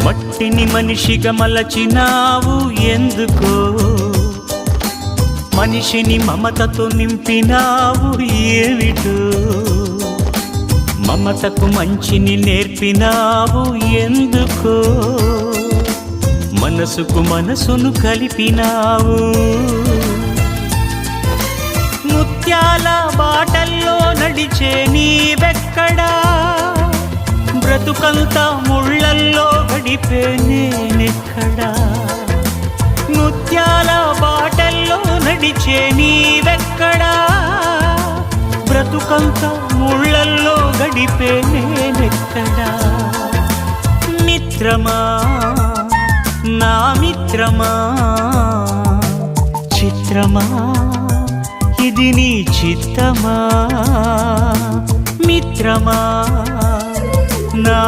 మట్టిని మనిషిగా మలచినావు ఎందుకో, మనిషిని మమతతో నింపినావు ఏమిటో, మమతకు మంచిని నేర్పినావు ఎందుకో, మనసుకు మనసును కలిపినావు. ముత్యాల బాటల్లో నడిచే నీవెక్కడా, బ్రతుకంతా ముళ్ళల్లో గడిపే నేనెక్కడా. ముత్యాల బాటల్లో నడిచే నీవెక్కడా, బ్రతుకంతా ముళ్ళల్లో గడిపే నేనెక్కడా. మిత్రమా నా మిత్రమా, చిత్రమా ఇది నీ చిత్తమా. మిత్రమా నా